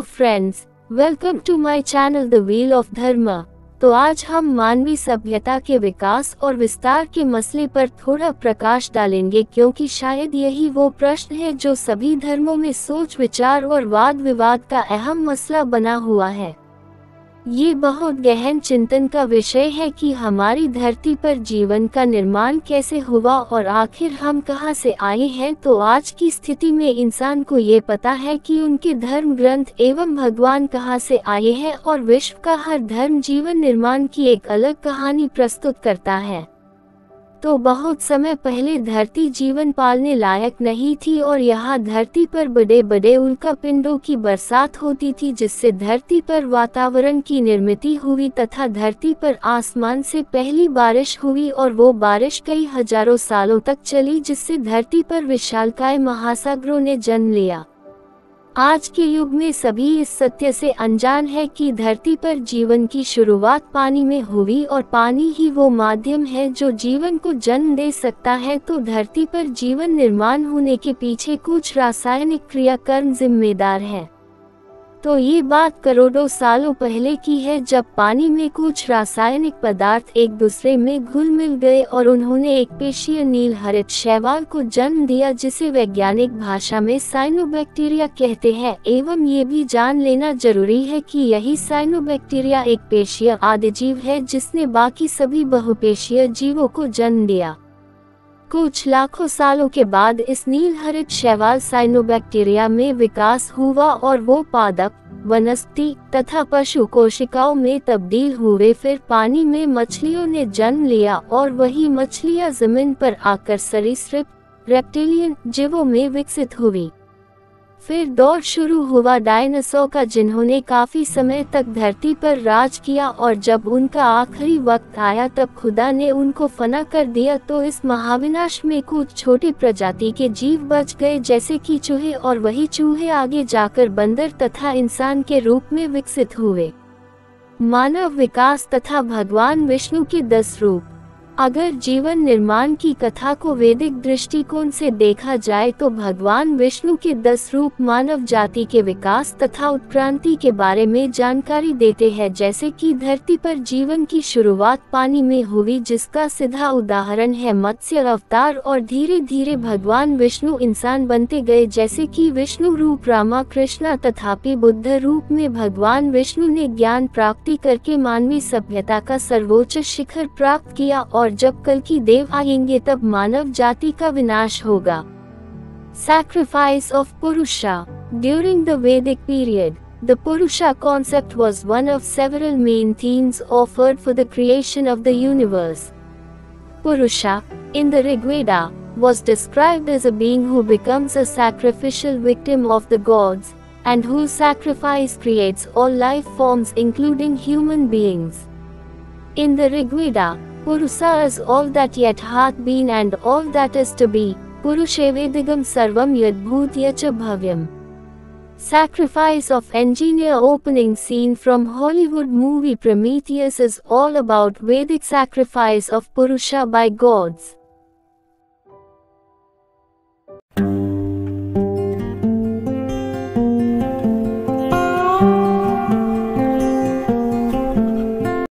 Friends, welcome to my channel the wheel of Dharma. तो आज हम मानवीय सभ्यता के विकास और विस्तार के मसले पर थोड़ा प्रकाश डालेंगे, क्योंकि शायद यही वो प्रश्न है जो सभी धर्मों में सोच विचार और वाद विवाद का अहम मसला बना हुआ है। ये बहुत गहन चिंतन का विषय है कि हमारी धरती पर जीवन का निर्माण कैसे हुआ और आखिर हम कहाँ से आए हैं। तो आज की स्थिति में इंसान को ये पता है कि उनके धर्म ग्रंथ एवं भगवान कहाँ से आए हैं, और विश्व का हर धर्म जीवन निर्माण की एक अलग कहानी प्रस्तुत करता है। तो बहुत समय पहले धरती जीवन पालने लायक नहीं थी और यहाँ धरती पर बड़े बड़े उल्कापिंडों की बरसात होती थी, जिससे धरती पर वातावरण की निर्मित हुई तथा धरती पर आसमान से पहली बारिश हुई, और वो बारिश कई हजारों सालों तक चली, जिससे धरती पर विशालकाय महासागरों ने जन्म लिया। आज के युग में सभी इस सत्य से अनजान है कि धरती पर जीवन की शुरुआत पानी में हुई और पानी ही वो माध्यम है जो जीवन को जन्म दे सकता है। तो धरती पर जीवन निर्माण होने के पीछे कुछ रासायनिक क्रियाकर्म जिम्मेदार हैं। तो ये बात करोड़ों सालों पहले की है, जब पानी में कुछ रासायनिक पदार्थ एक दूसरे में घुल मिल गए और उन्होंने एक पेशीय नील हरित शैवाल को जन्म दिया, जिसे वैज्ञानिक भाषा में साइनोबैक्टीरिया कहते हैं। एवं ये भी जान लेना जरूरी है कि यही साइनोबैक्टीरिया एक पेशीय आदिजीव है, जिसने बाकी सभी बहुपेशीय जीवों को जन्म दिया। कुछ लाखों सालों के बाद इस नील हरित शैवाल साइनोबैक्टीरिया में विकास हुआ और वो पादप, वनस्पति तथा पशु कोशिकाओं में तब्दील हुए। फिर पानी में मछलियों ने जन्म लिया और वही मछलियां जमीन पर आकर सरीसृप, रेप्टिलियन जीवों में विकसित हुई। फिर दौर शुरू हुआ डायनासोर का, जिन्होंने काफी समय तक धरती पर राज किया, और जब उनका आखिरी वक्त आया तब खुदा ने उनको फना कर दिया। तो इस महाविनाश में कुछ छोटी प्रजाति के जीव बच गए, जैसे कि चूहे, और वही चूहे आगे जाकर बंदर तथा इंसान के रूप में विकसित हुए। मानव विकास तथा भगवान विष्णु के 10 रूप। अगर जीवन निर्माण की कथा को वैदिक दृष्टिकोण से देखा जाए तो भगवान विष्णु के 10 रूप मानव जाति के विकास तथा उत्क्रांति के बारे में जानकारी देते हैं। जैसे कि धरती पर जीवन की शुरुआत पानी में हुई, जिसका सीधा उदाहरण है मत्स्य अवतार, और धीरे धीरे भगवान विष्णु इंसान बनते गए, जैसे कि विष्णु रूप रामा कृष्णा। तथापि बुद्ध रूप में भगवान विष्णु ने ज्ञान प्राप्ति करके मानवीय सभ्यता का सर्वोच्च शिखर प्राप्त किया, और जब कल की देव आएंगे तब मानव जाति का विनाश होगा। Sacrifice of Purusha. During the Vedic period, the Purusha concept was one of several main themes offered for the creation of the universe. Purusha, in the Rig Veda, was described as a being who becomes a sacrificial victim of the gods, and whose sacrifice creates all life forms including human beings. In the Rig Veda, Purusha is all that yet hath been and all that is to be. Purushevedigam sarvam yadbhutya cha bhavyam. Sacrifice of Engineer opening scene from Hollywood movie Prometheus is all about Vedic sacrifice of Purusha by gods.